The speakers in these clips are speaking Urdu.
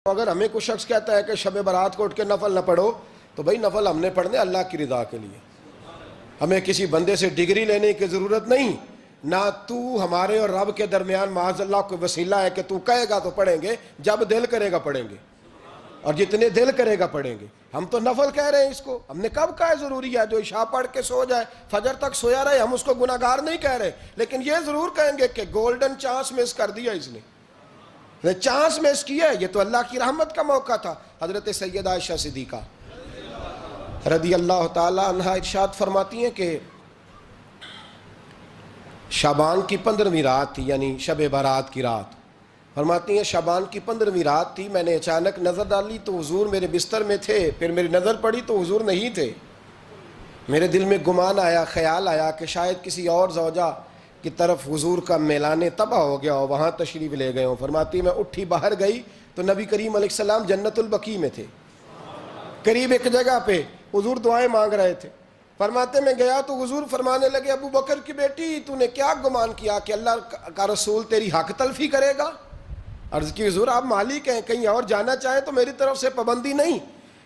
اگر ہمیں کوئی شخص کہتا ہے کہ شب برات کو اٹھ کے نفل نہ پڑھو تو بھائی نفل ہم نے پڑھنے اللہ کی رضا کے لیے، ہمیں کسی بندے سے ڈگری لینے کی ضرورت نہیں، نہ تو ہمارے اور رب کے درمیان معاذ اللہ کوئی وسیلہ ہے کہ تو کہے گا تو پڑھیں گے، جب دل کرے گا پڑھیں گے اور جتنے دل کرے گا پڑھیں گے۔ ہم تو نفل کہہ رہے ہیں اس کو، ہم نے کب کہا ہے ضروری ہے جو عشاء پڑھ کے سو جائے فجر تک سویا رہے، ہم اس کو گناہگار نہیں کہہ رہے، لیکن یہ ضرور کہیں گے کہ گولڈن چانس مس کر دیا اس نے، چانس مس کیا ہے، یہ تو اللہ کی رحمت کا موقع تھا۔ حضرت سیدہ عائشہ صدیقہ رضی اللہ تعالی عنہا ارشاد فرماتی ہیں کہ شعبان کی 15ویں رات تھی، یعنی شب برات کی رات، فرماتی ہیں شعبان کی 15ویں رات تھی، میں نے اچانک نظر ڈالی تو حضور میرے بستر میں تھے، پھر میری نظر پڑی تو حضور نہیں تھے، میرے دل میں گمان آیا، خیال آیا کہ شاید کسی اور زوجہ کی طرف حضور کا میلانے تباہ ہو گیا ہو، وہاں تشریف لے گئے ہوں۔ فرماتی میں اٹھی باہر گئی تو نبی کریم علیہ السلام جنت البقیع میں تھے، قریب ایک جگہ پہ حضور دعائیں مانگ رہے تھے۔ فرماتے میں گیا تو حضور فرمانے لگے ابو بکر کی بیٹی تو نے کیا گمان کیا کہ اللہ کا رسول تیری حق تلفی کرے گا؟ عرض کی حضور آپ مالک ہیں، کہیں اور جانا چاہیں تو میری طرف سے پابندی نہیں۔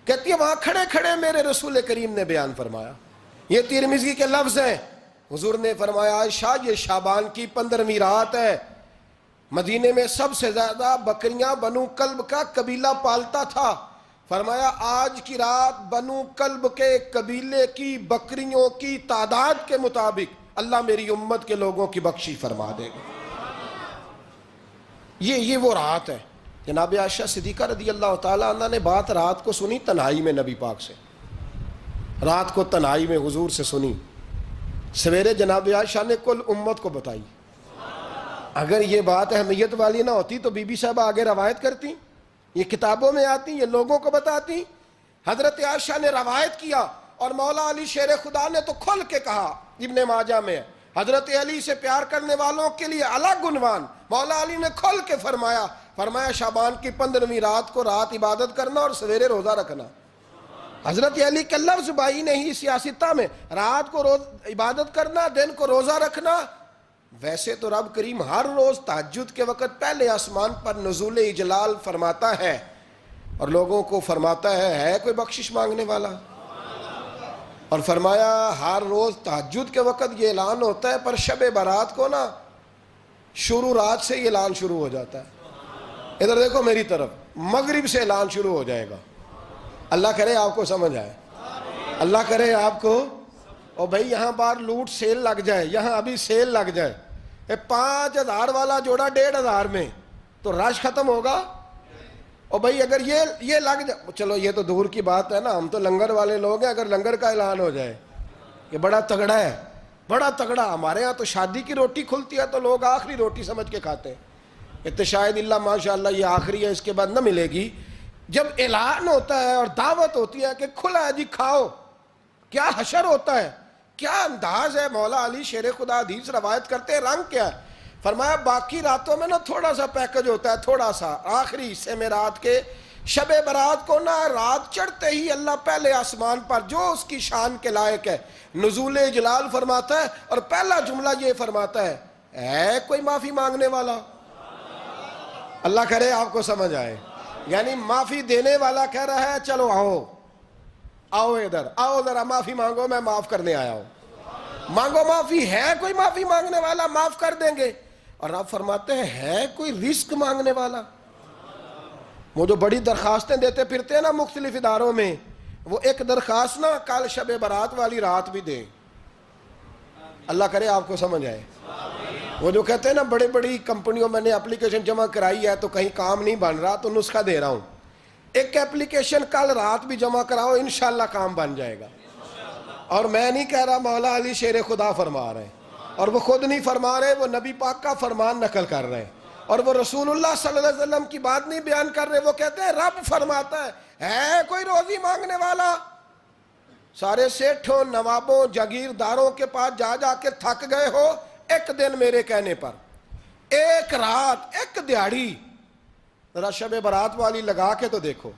کہتی ہے وہاں کھڑے کھڑے میرے رسول کریم نے بیان فرمایا، یہ ترمذی کے لفظ ہیں، حضور نے فرمایا عائشہ یہ شعبان کی 15ویں رات ہے، مدینے میں سب سے زیادہ بکریاں بنو کلب کا قبیلہ پالتا تھا، فرمایا آج کی رات بنو کلب کے قبیلے کی بکریوں کی تعداد کے مطابق اللہ میری امت کے لوگوں کی بخشش فرما دے گا۔ یہ وہ رات ہے۔ جناب عائشہ صدیقہ رضی اللہ تعالیٰ عنہ نے بات رات کو سنی تنہائی میں، نبی پاک سے رات کو تنہائی میں حضور سے سنی، سویرے جناب عائشہ نے کل امت کو بتائی۔ اگر یہ بات اہمیت والی نہ ہوتی تو بی بی صاحبہ آگے روایت کرتی، یہ کتابوں میں آتی، یہ لوگوں کو بتاتی۔ حضرت عائشہ نے روایت کیا اور مولا علی شیر خدا نے تو کھل کے کہا، ابن ماجہ میں حضرت علی سے پیار کرنے والوں کے لیے الگ عنوان، مولا علی نے کھل کے فرمایا شعبان کی 15ویں رات کو رات عبادت کرنا اور سویرے روزہ رکھنا۔ حضرت علی کے لفظ بائی نہیں سیاستہ میں، رات کو عبادت کرنا، دن کو روزہ رکھنا۔ ویسے تو رب کریم ہر روز تہجد کے وقت پہلے آسمان پر نزول اجلال فرماتا ہے اور لوگوں کو فرماتا ہے کوئی بخشش مانگنے والا؟ اور فرمایا ہر روز تہجد کے وقت یہ اعلان ہوتا ہے، پر شب برات کو نا شروع رات سے یہ اعلان شروع ہو جاتا ہے۔ ادھر دیکھو میری طرف، مغرب سے اعلان شروع ہو جائے گا۔ اللہ کرے آپ کو سمجھ آئے، اللہ کرے آپ کو، اور بھائی یہاں باہر لوٹ سیل لگ جائے، یہاں ابھی سیل لگ جائے، 5000 والا جوڑا 1500 میں تو رش ختم ہوگا۔ اور بھائی اگر یہ لگ جائے، چلو یہ تو دور کی بات ہے نا، ہم تو لنگر والے لوگ ہیں، اگر لنگر کا اعلان ہو جائے کہ بڑا تگڑا ہے، بڑا تگڑا، ہمارے ہاں تو شادی کی روٹی کھلتی ہے تو لوگ آخری روٹی سمجھ کے کھاتے ہیں، تو شاید اللہ ماشاءاللہ یہ آخری ہے، اس کے بعد نہ ملے گی۔ جب اعلان ہوتا ہے اور دعوت ہوتی ہے کہ کھلا ہے جی کھاؤ، کیا حشر ہوتا ہے، کیا انداز ہے۔ مولا علی شیر خدا حدیث روایت کرتے ہیں، رنگ کیا ہے؟ فرمایا باقی راتوں میں نا تھوڑا سا پیکج ہوتا ہے، تھوڑا سا، آخری حصے میں رات کے شب برات کو نا رات چڑھتے ہی اللہ پہلے آسمان پر جو اس کی شان کے لائق ہے نزول جلال فرماتا ہے، اور پہلا جملہ یہ فرماتا ہے کوئی معافی مانگنے والا؟ اللہ کرے آپ کو سمجھ آئے، یعنی معافی دینے والا کہہ رہا ہے چلو آؤ ادھر، آؤ ذرا معافی مانگو، میں معاف کرنے آیا ہوں، مانگو معافی، ہے کوئی معافی مانگنے والا؟ معاف کر دیں گے۔ اور آپ فرماتے ہیں ہے کوئی رزق مانگنے والا؟ وہ جو بڑی درخواستیں دیتے پھرتے ہیں نا مختلف اداروں میں، وہ ایک درخواست نا کل شب برات والی رات بھی دیں۔ اللہ کرے آپ کو سمجھ آئے۔ وہ جو کہتے ہیں نا بڑی بڑی کمپنیوں میں نے اپلیکیشن جمع کرائی ہے تو کہیں کام نہیں بن رہا تو نسخہ دے رہا ہوں، ایک ایپلیکیشن کل رات بھی جمع کراؤ انشاءاللہ کام بن جائے گا۔ اور میں نہیں کہہ رہا، مولا علی شیر خدا فرما رہے ہیں، اور وہ خود نہیں فرما رہے، وہ نبی پاک کا فرمان نقل کر رہے ہیں، اور وہ رسول اللہ صلی اللہ علیہ وسلم کی بات نہیں بیان کر رہے، وہ کہتے ہیں رب فرماتا ہے کوئی روزی مانگنے والا؟ سارے سیٹھوں، نوابوں، جاگیرداروں کے پاس جا جا کے تھک گئے ہو، ایک دن میرے کہنے پر، ایک رات، ایک دیہڑی ذرا شب برات والی لگا کے تو دیکھو،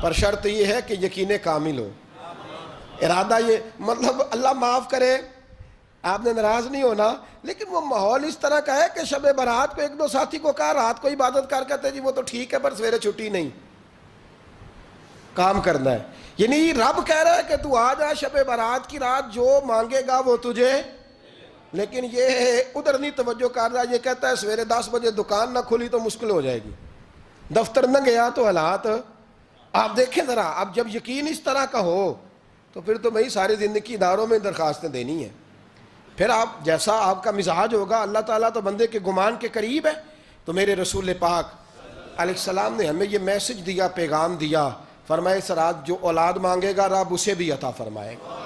پر شرط یہ ہے کہ یقین کامل ہو، ارادہ یہ، مطلب اللہ معاف کرے، آپ نے ناراض نہیں ہونا، لیکن وہ ماحول اس طرح کا ہے کہ شب برات کو ایک دو ساتھی کو کہا رات کو عبادت کر کہتے جی وہ تو ٹھیک ہے پر سویرے چھٹی نہیں، کام کرنا ہے. یعنی رب کہہ رہا ہے کہ تو آ جا شب برات کی رات، جو مانگے گا وہ تجھے. لیکن یہ ادھر نہیں توجہ کر رہا، یہ کہتا ہے سویرے 10 بجے دکان نہ کھلی تو مشکل ہو جائے گی، دفتر نہ گیا تو حالات. آپ دیکھیں ذرا، اب جب یقین اس طرح کا ہو تو پھر تو بھائی ساری زندگی اداروں میں درخواستیں دینی ہیں. پھر آپ جیسا آپ کا مزاج ہوگا، اللہ تعالیٰ تو بندے کے گمان کے قریب ہے. تو میرے رسول پاک علیہ السلام نے ہمیں یہ میسج دیا، پیغام دیا، فرمایا اس رات جو اولاد مانگے گا رب اسے بھی عطا فرمائے گا.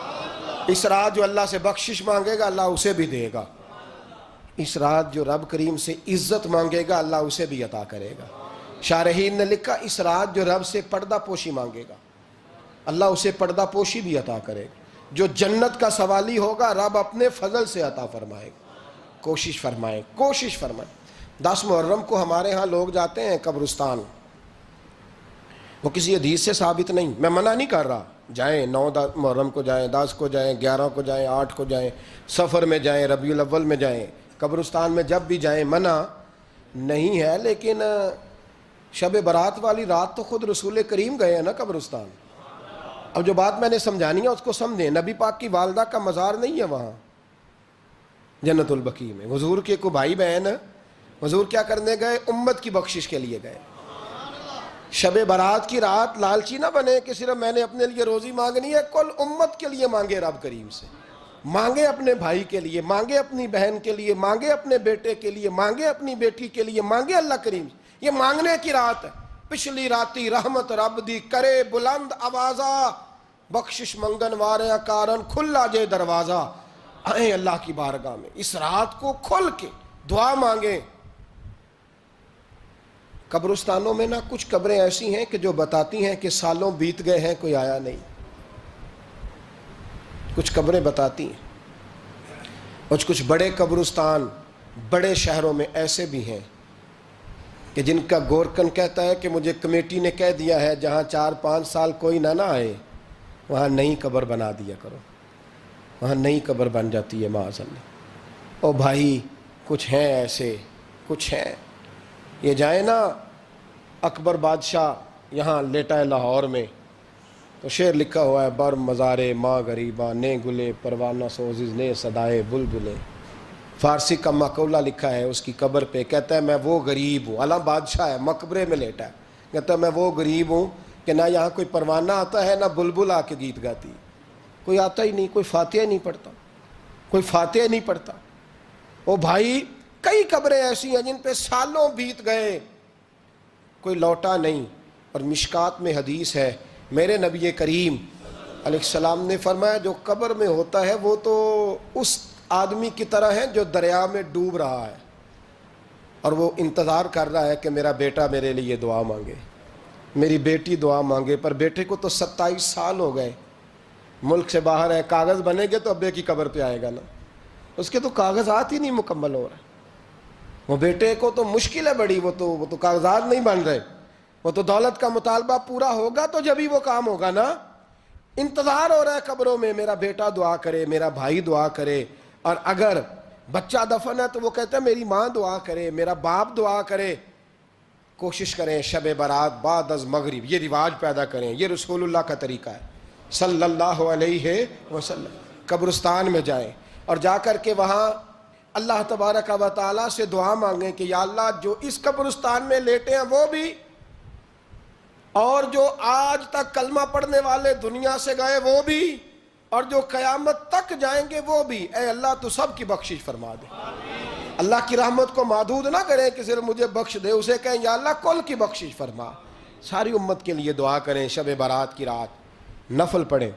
اس رات جو اللہ سے بخشش مانگے گا اللہ اسے بھی دے گا. اس رات جو رب کریم سے عزت مانگے گا اللہ اسے بھی عطا کرے گا. شارحین نے لکھا اس رات جو رب سے پردہ پوشی مانگے گا اللہ اسے پردہ پوشی بھی عطا کرے گا. جو جنت کا سوالی ہوگا رب اپنے فضل سے عطا فرمائے گا. کوشش فرمائے. 10 محرم کو ہمارے ہاں لوگ جاتے ہیں قبرستان، وہ کسی حدیث سے ثابت نہیں، میں منع نہیں کر رہا، جائیں 9 محرم کو جائیں، 10 کو جائیں، 11 کو جائیں، 8 کو جائیں، سفر میں جائیں، ربیع الاول میں جائیں، قبرستان میں جب بھی جائیں منع نہیں ہے. لیکن شب برات والی رات تو خود رسول کریم گئے ہیں نا قبرستان. اب جو بات میں نے سمجھانی ہے اس کو سمجھیں. نبی پاک کی والدہ کا مزار نہیں ہے وہاں جنت البقیع میں. حضور کے کو بھائی بہن حضور کیا کرنے گئے؟ امت کی بخشش کے لیے گئے. شب برات کی رات لالچی نہ بنے کہ صرف میں نے اپنے لیے روزی مانگنی ہے، کل امت کے لیے مانگے رب کریم سے. مانگے اپنے بھائی کے لیے، مانگے اپنی بہن کے لیے، مانگے اپنے بیٹے کے لیے، مانگے اپنی بیٹی کے لیے، مانگے اللہ کریم سے. یہ مانگنے کی رات ہے. پچھلی راتی رحمت رب دی کرے بلند آوازہ، بخشش منگن واریاں کارن کھلا جے دروازہ. آئیں اللہ کی بارگاہ میں اس رات کو کھل کے دعا مانگیں. قبرستانوں میں نا کچھ قبریں ایسی ہیں کہ جو بتاتی ہیں کہ سالوں بیت گئے ہیں کوئی آیا نہیں. کچھ قبریں بتاتی ہیں. اور کچھ بڑے قبرستان بڑے شہروں میں ایسے بھی ہیں کہ جن کا گورکن کہتا ہے کہ مجھے کمیٹی نے کہہ دیا ہے جہاں 4-5 سال کوئی نہ آئے وہاں نئی قبر بنا دیا کرو. وہاں نئی قبر بن جاتی ہے معاذ اللہ. او بھائی کچھ ہیں ایسے، کچھ ہیں. یہ جائیں نا اکبر بادشاہ یہاں لیٹا ہے لاہور میں، تو شعر لکھا ہوا ہے بر مزارے ماں غریباں نے گلے پروانہ سوزز نے صدائے بلبلے. فارسی کا مقولہ لکھا ہے اس کی قبر پہ، کہتا ہے میں وہ غریب ہوں. اعلیٰ بادشاہ ہے مقبرے میں لیٹا ہے، کہتا ہے میں وہ غریب ہوں کہ نہ یہاں کوئی پروانہ آتا ہے نہ بلبل آ کے گیت گاتی. کوئی آتا ہی نہیں، کوئی فاتحہ نہیں پڑھتا، کوئی فاتحہ نہیں پڑھتا. او بھائی کئی قبریں ایسی ہیں جن پہ سالوں بیت گئے کوئی لوٹا نہیں. اور مشکات میں حدیث ہے میرے نبی کریم علیہ السلام نے فرمایا جو قبر میں ہوتا ہے وہ تو اس آدمی کی طرح ہے جو دریا میں ڈوب رہا ہے اور وہ انتظار کر رہا ہے کہ میرا بیٹا میرے لیے دعا مانگے، میری بیٹی دعا مانگے. پر بیٹے کو تو 27 سال ہو گئے، ملک سے باہر ہے. کاغذ بنے گے تو ابے کی قبر پہ آئے گا نا، اس کے تو کاغذات ہی نہیں مکمل ہو رہے. وہ بیٹے کو تو مشکل ہے بڑی، وہ تو کاغذات نہیں بن رہے. وہ تو دولت کا مطالبہ پورا ہوگا تو جب ہی وہ کام ہوگا نا. انتظار ہو رہا ہے قبروں میں میرا بیٹا دعا کرے، میرا بھائی دعا کرے. اور اگر بچہ دفن ہے تو وہ کہتا ہے میری ماں دعا کرے، میرا باپ دعا کرے. کوشش کریں شب برات بعد از مغرب یہ رواج پیدا کریں. یہ رسول اللہ کا طریقہ ہے صلی اللہ علیہ وسلم. قبرستان میں جائیں اور جا کر کے وہاں اللہ تبارک و تعالیٰ سے دعا مانگیں کہ یا اللہ جو اس قبرستان میں لیٹے ہیں وہ بھی، اور جو آج تک کلمہ پڑھنے والے دنیا سے گئے وہ بھی، اور جو قیامت تک جائیں گے وہ بھی. اے اللہ تو سب کی بخشش فرما دے. اللہ کی رحمت کو محدود نہ کریں کہ صرف مجھے بخش دے، اسے کہیں یا اللہ کل کی بخشش فرما. ساری امت کے لیے دعا کریں. شب برات کی رات نفل پڑھیں.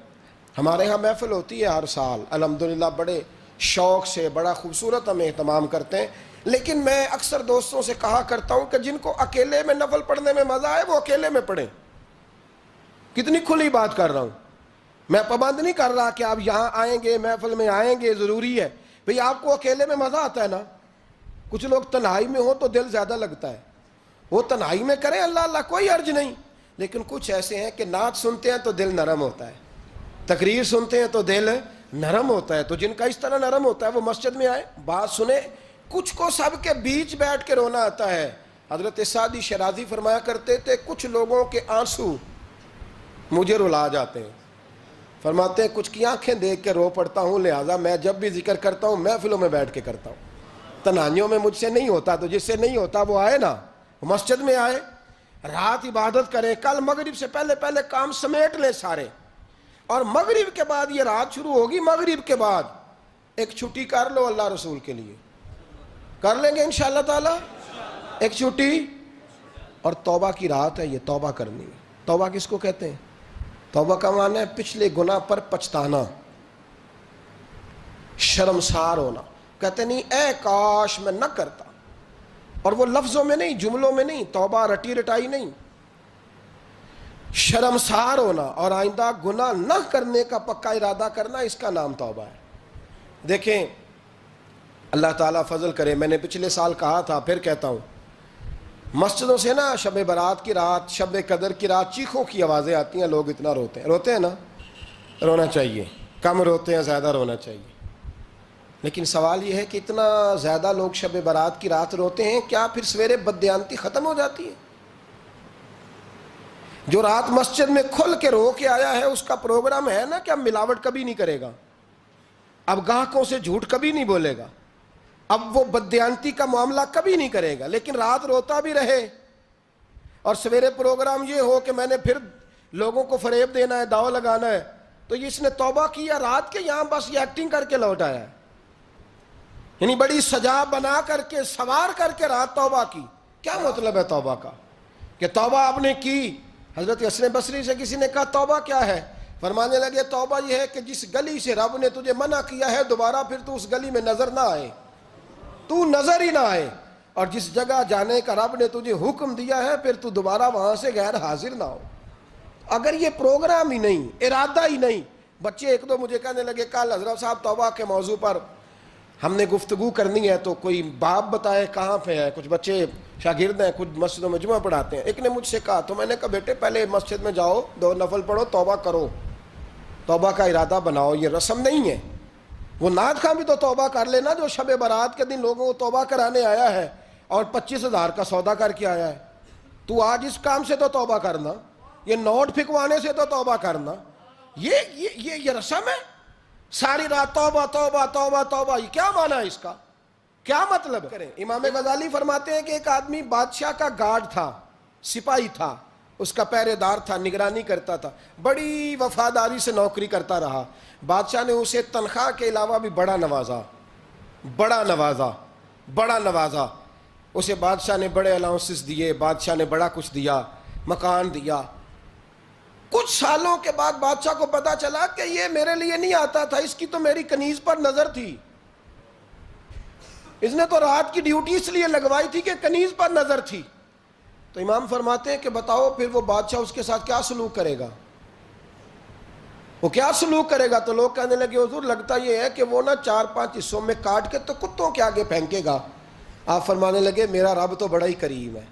ہمارے ہاں محفل ہوتی ہے ہر سال الحمدللہ، بڑے شوق سے بڑا خوبصورت ہم اہتمام کرتے ہیں. لیکن میں اکثر دوستوں سے کہا کرتا ہوں کہ جن کو اکیلے میں نفل پڑھنے میں مزہ آئے وہ اکیلے میں پڑھیں. کتنی کھلی بات کر رہا ہوں. میں پابند نہیں کر رہا کہ آپ یہاں آئیں گے محفل میں آئیں گے ضروری ہے. بھئی آپ کو اکیلے میں مزہ آتا ہے نا. کچھ لوگ تنہائی میں ہو تو دل زیادہ لگتا ہے، وہ تنہائی میں کریں اللہ اللہ کوئی عرض نہیں. لیکن کچھ ایسے ہیں کہ نعت سنتے ہیں تو دل نرم ہوتا ہے، تقریر سنتے ہیں تو دل نرم ہوتا ہے. تو جن کا اس طرح نرم ہوتا ہے وہ مسجد میں آئے, بات سنے. کچھ کو سب کے بیچ بیٹھ کے رونا آتا ہے. حضرت سعدی شیرازی فرمایا کرتے تھے کچھ لوگوں کے آنسو مجھے رلا جاتے ہیں. فرماتے ہیں کچھ کی آنکھیں دیکھ کے رو پڑتا ہوں, لہٰذا میں جب بھی ذکر کرتا ہوں محفلوں میں بیٹھ کے کرتا ہوں. تنہائیوں میں مجھ سے نہیں ہوتا, تو جس سے نہیں ہوتا وہ آئے نا, مسجد میں آئے, رات عبادت کریں. کل مغرب سے پہلے پہلے کام سمیٹ لیں سارے, اور مغرب کے بعد یہ رات شروع ہوگی, مغرب کے بعد ایک چھٹی کر لو اللہ رسول کے لیے. کر لیں گے انشاءاللہ تعالی ایک چھٹی. اور توبہ کی رات ہے یہ, توبہ کرنی ہے. توبہ کس کو کہتے ہیں؟ توبہ کا معنی ہے پچھلے گناہ پر پچھتانا, شرمسار ہونا. کہتے نہیں اے کاش میں نہ کرتا, اور وہ لفظوں میں نہیں, جملوں میں نہیں, توبہ رٹی رٹائی نہیں. شرمسار ہونا اور آئندہ گناہ نہ کرنے کا پکا ارادہ کرنا, اس کا نام توبہ ہے. دیکھیں اللہ تعالیٰ فضل کرے, میں نے پچھلے سال کہا تھا پھر کہتا ہوں, مسجدوں سے نا شب برات کی رات, شب قدر کی رات چیخوں کی آوازیں آتی ہیں, لوگ اتنا روتے ہیں نا. رونا چاہیے, کم روتے ہیں زیادہ رونا چاہیے. لیکن سوال یہ ہے کہ اتنا زیادہ لوگ شب برات کی رات روتے ہیں, کیا پھر سویرے بددیانتی ختم ہو جاتی ہے؟ جو رات مسجد میں کھل کے رو کے آیا ہے اس کا پروگرام ہے نا کہ اب ملاوٹ کبھی نہیں کرے گا, اب گاہکوں سے جھوٹ کبھی نہیں بولے گا, اب وہ بددیانتی کا معاملہ کبھی نہیں کرے گا. لیکن رات روتا بھی رہے اور سویرے پروگرام یہ ہو کہ میں نے پھر لوگوں کو فریب دینا ہے, داؤ لگانا ہے, تو اس نے توبہ کیا رات کے, یہاں بس یہ ایکٹنگ کر کے لوٹ آیا ہے. یعنی بڑی سجا بنا کر کے سوار کر کے رات توبہ کی. کیا مطلب ہے توبہ کا؟ کہ توبہ آپ نے کی. حضرت حسن بصری سے کسی نے کہا توبہ کیا ہے؟ فرمانے لگے توبہ یہ ہے کہ جس گلی سے رب نے تجھے منع کیا ہے دوبارہ پھر تو اس گلی میں نظر نہ آئے, تو نظر ہی نہ آئے. اور جس جگہ جانے کا رب نے تجھے حکم دیا ہے پھر تو دوبارہ وہاں سے غیر حاضر نہ ہو. اگر یہ پروگرام ہی نہیں, ارادہ ہی نہیں. بچے ایک دو مجھے کہنے لگے کل حضرت صاحب توبہ کے موضوع پر ہم نے گفتگو کرنی ہے, تو کوئی باب بتائے کہاں پہ ہے. کچھ بچے شاگرد ہیں, کچھ مسجدوں میں جمعہ پڑھاتے ہیں. ایک نے مجھ سے کہا, تو میں نے کہا بیٹے پہلے مسجد میں جاؤ, 2 نفل پڑھو, توبہ کرو, توبہ کا ارادہ بناؤ. یہ رسم نہیں ہے. وہ نعت خواں بھی تو توبہ کر لینا جو شب برات کے دن لوگوں کو توبہ کرانے آیا ہے اور 25,000 کا سودا کر کے آیا ہے. تو آج اس کام سے تو توبہ کرنا, یہ نوٹ پھکوانے سے تو توبہ کرنا. یہ رسم ہے. ساری رات توبہ توبہ توبہ توبہ, یہ کیا معنی ہے اس کا؟ کیا مطلب کریں؟ امام غزالی فرماتے ہیں کہ ایک آدمی بادشاہ کا گارڈ تھا, سپاہی تھا, اس کا پہرے دار تھا, نگرانی کرتا تھا, بڑی وفاداری سے نوکری کرتا رہا. بادشاہ نے اسے تنخواہ کے علاوہ بھی بڑا نوازا. اسے بادشاہ نے بڑے الاؤنسز دیے, بادشاہ نے بڑا کچھ دیا, مکان دیا. کچھ سالوں کے بعد بادشاہ کو پتا چلا کہ یہ میرے لیے نہیں آتا تھا, اس کی تو میری کنیز پر نظر تھی. اس نے تو رات کی ڈیوٹی اس لیے لگوائی تھی کہ کنیز پر نظر تھی. تو امام فرماتے ہیں کہ بتاؤ پھر وہ بادشاہ اس کے ساتھ کیا سلوک کرے گا؟ وہ کیا سلوک کرے گا؟ تو لوگ کہنے لگے حضور لگتا یہ ہے کہ وہ نا 4-5 حصوں میں کاٹ کے تو کتوں کے آگے پھینکے گا. آپ فرمانے لگے میرا رب تو بڑا ہی کریم ہے,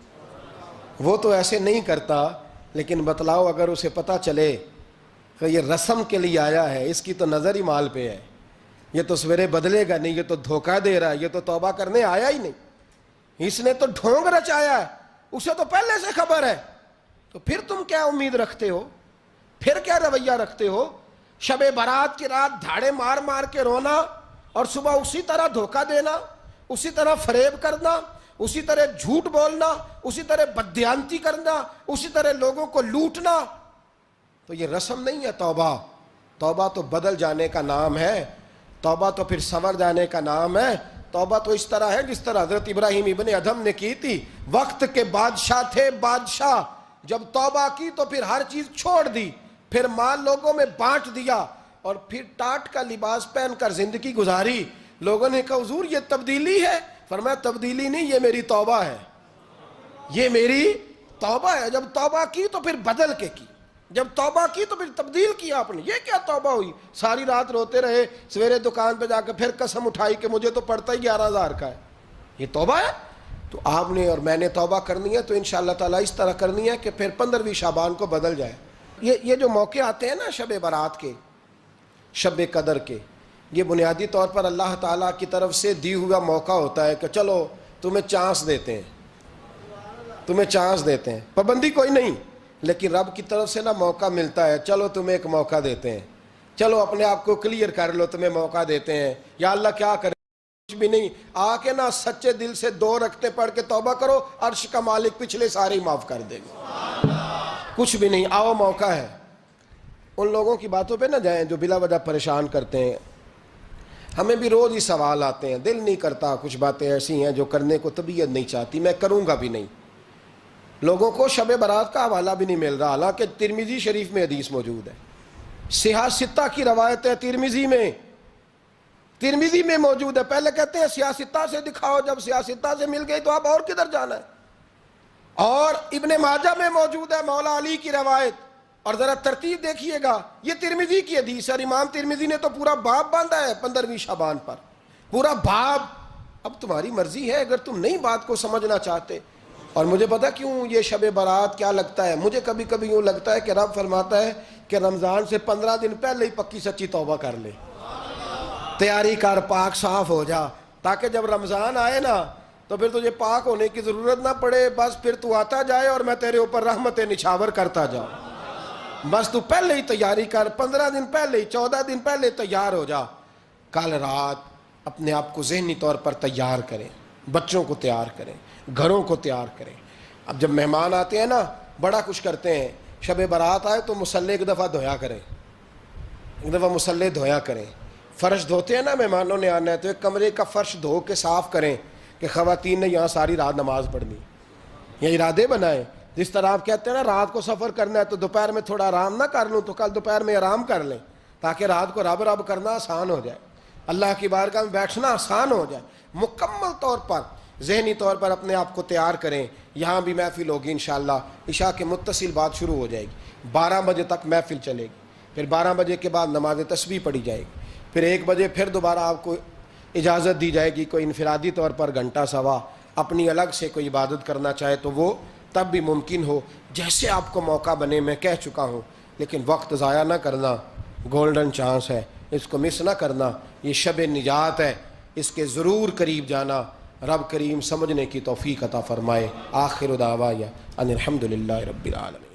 وہ تو ایسے نہیں کرتا. لیکن بتلاؤ اگر اسے پتا چلے کہ یہ رسم کے لیے آیا ہے, اس کی تو نظر ہی مال پہ ہے, یہ تو سویرے بدلے گا نہیں, یہ تو دھوکہ دے رہا ہے, یہ تو توبہ کرنے آیا ہی نہیں, اس نے تو ڈھونگ رچایا ہے, اسے تو پہلے سے خبر ہے. تو پھر تم کیا امید رکھتے ہو؟ پھر کیا رویہ رکھتے ہو؟ شب برات کی رات دھاڑے مار مار کے رونا اور صبح اسی طرح دھوکہ دینا, اسی طرح فریب کرنا, اسی طرح جھوٹ بولنا, اسی طرح بددیانتی کرنا, اسی طرح لوگوں کو لوٹنا. تو یہ رسم نہیں ہے توبہ. توبہ تو بدل جانے کا نام ہے, توبہ تو پھر سنور جانے کا نام ہے. توبہ تو اس طرح ہے جس طرح حضرت ابراہیم ابن ادھم نے کی تھی. وقت کے بادشاہ تھے, بادشاہ جب توبہ کی تو پھر ہر چیز چھوڑ دی, پھر مال لوگوں میں بانٹ دیا اور پھر ٹاٹ کا لباس پہن کر زندگی گزاری. لوگوں نے کہا حضور یہ تبدیلی ہے. فرمایا تبدیلی نہیں, یہ میری توبہ ہے, یہ میری توبہ ہے. جب توبہ کی تو پھر بدل کے کی, جب توبہ کی تو پھر تبدیل کیا آپ نے. یہ کیا توبہ ہوئی؟ ساری رات روتے رہے, سویرے دکان پہ جا کے پھر قسم اٹھائی کہ مجھے تو پڑتا ہی 11,000 کا ہے. یہ توبہ ہے؟ تو آپ نے اور میں نے توبہ کرنی ہے تو انشاءاللہ تعالیٰ اس طرح کرنی ہے کہ پھر 15ویں شعبان کو بدل جائے. یہ جو موقع آتے ہیں نا شب برات کے, شب قدر کے, یہ بنیادی طور پر اللہ تعالیٰ کی طرف سے دی ہوا موقع ہوتا ہے کہ چلو تمہیں چانس دیتے ہیں، تمہیں چانس دیتے ہیں، پابندی کوئی نہیں، لیکن رب کی طرف سے نا موقع ملتا ہے، چلو تمہیں ایک موقع دیتے ہیں، چلو اپنے آپ کو کلیئر کر لو، تمہیں موقع دیتے ہیں، یا اللہ کیا کرے، کچھ بھی نہیں، آ کے نا سچے دل سے 2 رکعتیں پڑھ کے توبہ کرو، عرش کا مالک پچھلے سارے معاف کر دے گا، کچھ بھی نہیں، آؤ موقع ہے۔ ان لوگوں کی باتوں پہ نہ جائیں جو بلا وجہ پریشان کرتے ہیں، ہمیں بھی روز ہی سوال آتے ہیں، دل نہیں کرتا، کچھ باتیں ایسی ہیں جو کرنے کو طبیعت نہیں چاہتی، میں کروں گا بھی نہیں۔ لوگوں کو شب برات کا حوالہ بھی نہیں مل رہا، حالانکہ ترمذی شریف میں حدیث موجود ہے، صحاح ستہ کی روایت ہے، ترمذی میں موجود ہے۔ پہلے کہتے ہیں صحاح ستہ سے دکھاؤ، جب صحاح ستہ سے مل گئی تو اب اور کدھر جانا ہے؟ اور ابن ماجہ میں موجود ہے مولا علی کی روایت، اور ذرا ترتیب دیکھیے گا، یہ ترمذی کی حدیث ہے، امام ترمذی نے تو پورا باب باندھا ہے 15ویں شعبان پر، پورا باب۔ اب تمہاری مرضی ہے، اگر تم نئی بات کو سمجھنا چاہتے۔ اور مجھے پتا کیوں یہ شب برات کیا لگتا ہے، مجھے کبھی کبھی یوں لگتا ہے کہ رب فرماتا ہے کہ رمضان سے 15 دن پہلے ہی پکی سچی توبہ کر لے، تیاری کر، پاک صاف ہو جا، تاکہ جب رمضان آئے نا تو پھر تجھے پاک ہونے کی ضرورت نہ پڑے، بس پھر تو آتا جائے اور میں تیرے اوپر رحمتیں نچھاور کرتا جاؤں، بس تو پہلے ہی تیاری کر، 15 دن پہلے ہی، 14 دن پہلے تیار ہو جا۔ کل رات اپنے آپ کو ذہنی طور پر تیار کریں، بچوں کو تیار کریں، گھروں کو تیار کریں۔ اب جب مہمان آتے ہیں نا بڑا کچھ کرتے ہیں، شب برات آئے تو مصلی ایک دفعہ دھویا کریں، ایک دفعہ مصلی دھویا کریں۔ فرش دھوتے ہیں نا، مہمانوں نے آنا ہے تو ایک کمرے کا فرش دھو کے صاف کریں کہ خواتین نے یہاں ساری رات نماز پڑھنی، یہ ارادے بنائیں۔ جس طرح آپ کہتے ہیں نا رات کو سفر کرنا ہے تو دوپہر میں تھوڑا آرام نہ کر لوں تو کل دوپہر میں آرام کر لیں، تاکہ رات کو رب رب کرنا آسان ہو جائے، اللہ کی بارگاہ میں بیٹھنا آسان ہو جائے۔ مکمل طور پر ذہنی طور پر اپنے آپ کو تیار کریں۔ یہاں بھی محفل ہوگی انشاءاللہ، عشاء کے متصل بعد شروع ہو جائے گی، 12 بجے تک محفل چلے گی، پھر 12 بجے کے بعد نماز تسبیح پڑھی جائے گی، پھر 1 بجے پھر دوبارہ آپ کو اجازت دی جائے گی، کوئی انفرادی طور پر گھنٹہ سوا اپنی الگ سے کوئی عبادت کرنا چاہے تو وہ تب بھی ممکن ہو، جیسے آپ کو موقع بنے۔ میں کہہ چکا ہوں، لیکن وقت ضائع نہ کرنا، گولڈن چانس ہے، اس کو مس نہ کرنا، یہ شب نجات ہے، اس کے ضرور قریب جانا۔ رب کریم سمجھنے کی توفیق عطا فرمائے۔ آخر دعوایا ان الحمدللہ رب العالمین۔